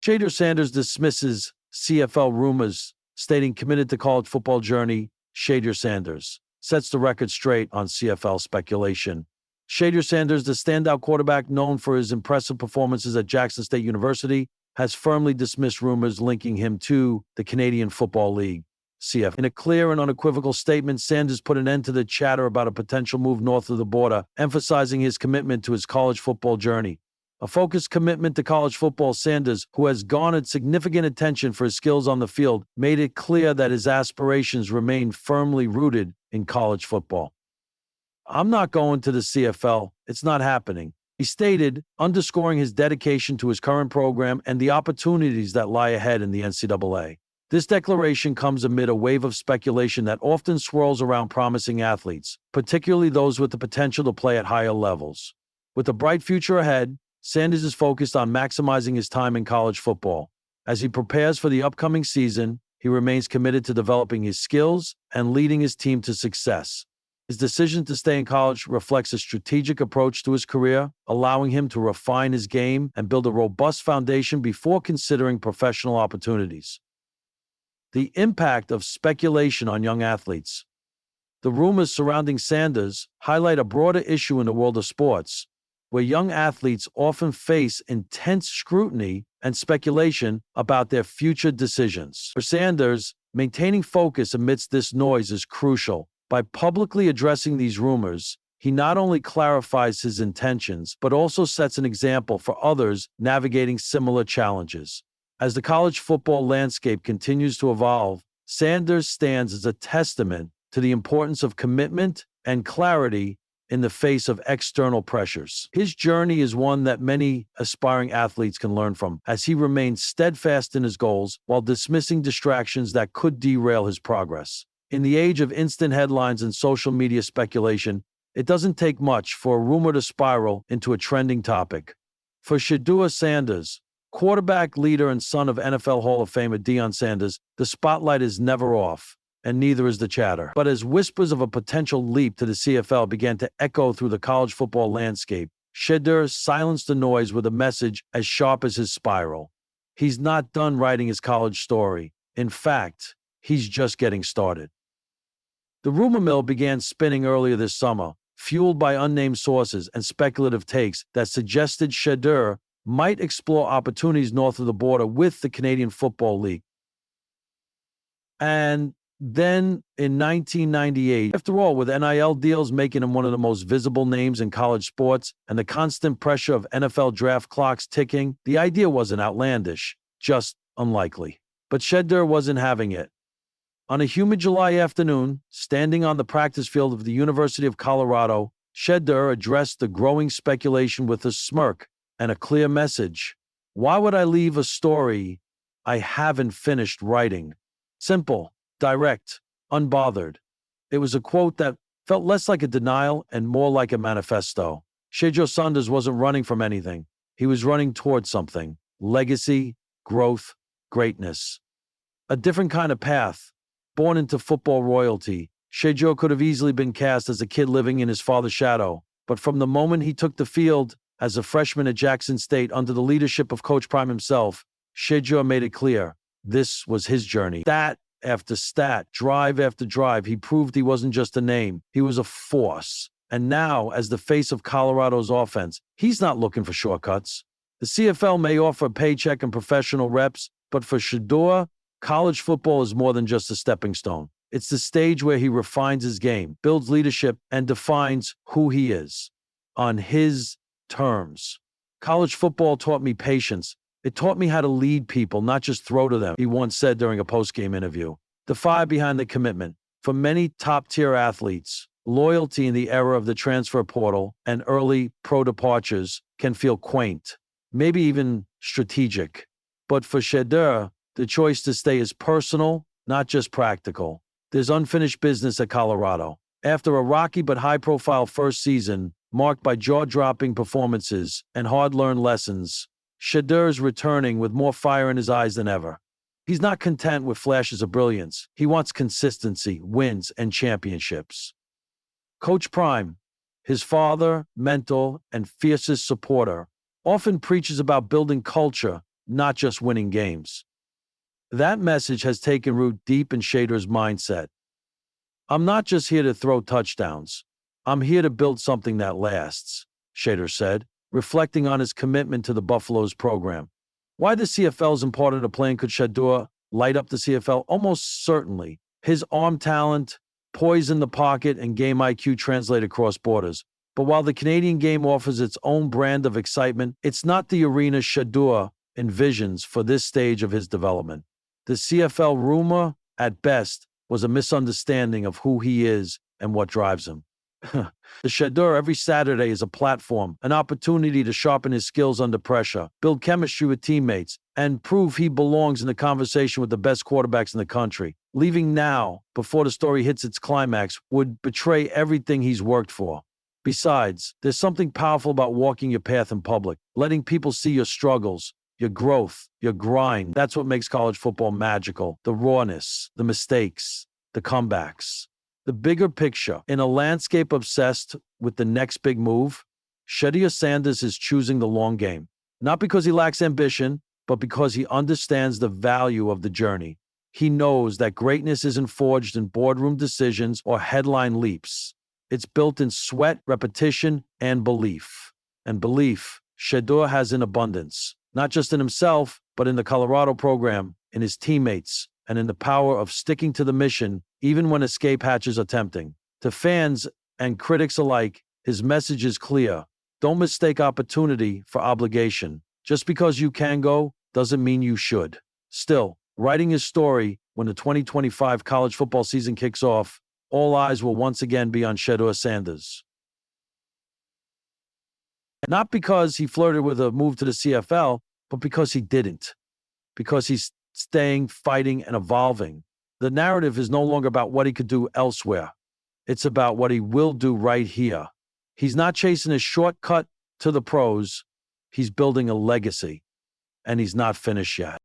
Shedeur Sanders dismisses CFL rumors, stating committed to college football journey. Shedeur Sanders sets the record straight on CFL speculation. Shedeur Sanders, the standout quarterback known for his impressive performances at Jackson State University, has firmly dismissed rumors linking him to the Canadian Football League, CFL. In a clear and unequivocal statement, Sanders put an end to the chatter about a potential move north of the border, emphasizing his commitment to his college football journey. A focused commitment to college football, Sanders, who has garnered significant attention for his skills on the field, made it clear that his aspirations remain firmly rooted in college football. "I'm not going to the CFL. It's not happening," he stated, underscoring his dedication to his current program and the opportunities that lie ahead in the NCAA. This declaration comes amid a wave of speculation that often swirls around promising athletes, particularly those with the potential to play at higher levels. With a bright future ahead, Sanders is focused on maximizing his time in college football. As he prepares for the upcoming season, he remains committed to developing his skills and leading his team to success. His decision to stay in college reflects a strategic approach to his career, allowing him to refine his game and build a robust foundation before considering professional opportunities. The impact of speculation on young athletes. The rumors surrounding Sanders highlight a broader issue in the world of sports, where young athletes often face intense scrutiny and speculation about their future decisions. For Sanders, maintaining focus amidst this noise is crucial. By publicly addressing these rumors, he not only clarifies his intentions, but also sets an example for others navigating similar challenges. As the college football landscape continues to evolve, Sanders stands as a testament to the importance of commitment and clarity in the face of external pressures. His journey is one that many aspiring athletes can learn from, as he remains steadfast in his goals while dismissing distractions that could derail his progress. In the age of instant headlines and social media speculation, it doesn't take much for a rumor to spiral into a trending topic. For Shedeur Sanders, quarterback, leader, and son of NFL Hall of Famer Deion Sanders, the spotlight is never off, and neither is the chatter. But as whispers of a potential leap to the CFL began to echo through the college football landscape, Shedeur silenced the noise with a message as sharp as his spiral. He's not done writing his college story. In fact, he's just getting started. The rumor mill began spinning earlier this summer, fueled by unnamed sources and speculative takes that suggested Shedeur might explore opportunities north of the border with the Canadian Football League. And then in 1998, after all, with NIL deals making him one of the most visible names in college sports and the constant pressure of NFL draft clocks ticking, the idea wasn't outlandish, just unlikely. But Shedeur wasn't having it. On a humid July afternoon, standing on the practice field of the University of Colorado, Shedeur addressed the growing speculation with a smirk and a clear message. "Why would I leave a story I haven't finished writing?" Simple, direct, unbothered. It was a quote that felt less like a denial and more like a manifesto. Shedeur Sanders wasn't running from anything. He was running towards something: legacy, growth, greatness. A different kind of path. Born into football royalty, Shedeur could have easily been cast as a kid living in his father's shadow, but from the moment he took the field as a freshman at Jackson State under the leadership of Coach Prime himself, Shedeur made it clear this was his journey. Stat after stat, drive after drive, he proved he wasn't just a name, he was a force. And now, as the face of Colorado's offense, he's not looking for shortcuts. The CFL may offer a paycheck and professional reps, but for Shedeur, college football is more than just a stepping stone. It's the stage where he refines his game, builds leadership, and defines who he is on his terms. "College football taught me patience. It taught me how to lead people, not just throw to them," he once said during a post-game interview. The fire behind the commitment. For many top-tier athletes, loyalty in the era of the transfer portal and early pro departures can feel quaint, maybe even strategic. But for Shedeur, the choice to stay is personal, not just practical. There's unfinished business at Colorado. After a rocky but high-profile first season, marked by jaw-dropping performances and hard-learned lessons, Shedeur's returning with more fire in his eyes than ever. He's not content with flashes of brilliance. He wants consistency, wins, and championships. Coach Prime, his father, mentor, and fiercest supporter, often preaches about building culture, not just winning games. That message has taken root deep in Shedeur's mindset. I'm not just here to throw touchdowns. I'm here to build something that lasts, Shedeur said, reflecting on his commitment to the Buffaloes program. Why the CFL is important to playing? Could Shedeur light up the CFL? Almost certainly. His arm talent, poise in the pocket, and game IQ translate across borders. But while the Canadian game offers its own brand of excitement, it's not the arena Shedeur envisions for this stage of his development. The CFL rumor, at best, was a misunderstanding of who he is and what drives him. The Shedeur every Saturday is a platform, an opportunity to sharpen his skills under pressure, build chemistry with teammates, and prove he belongs in the conversation with the best quarterbacks in the country. Leaving now, before the story hits its climax, would betray everything he's worked for. Besides, there's something powerful about walking your path in public, letting people see your struggles, your growth, your grind. That's what makes college football magical. The rawness, the mistakes, the comebacks. The bigger picture, in a landscape obsessed with the next big move, Shedeur Sanders is choosing the long game. Not because he lacks ambition, but because he understands the value of the journey. He knows that greatness isn't forged in boardroom decisions or headline leaps. It's built in sweat, repetition, and belief. And belief, Shedeur has in abundance, not just in himself, but in the Colorado program, in his teammates, and in the power of sticking to the mission, even when escape hatches are tempting. To fans and critics alike, his message is clear. Don't mistake opportunity for obligation. Just because you can go doesn't mean you should. Still, writing his story when the 2025 college football season kicks off, all eyes will once again be on Shedeur Sanders. Not because he flirted with a move to the CFL, but because he didn't. Because he's staying, fighting, and evolving. The narrative is no longer about what he could do elsewhere. It's about what he will do right here. He's not chasing a shortcut to the pros. He's building a legacy, and he's not finished yet.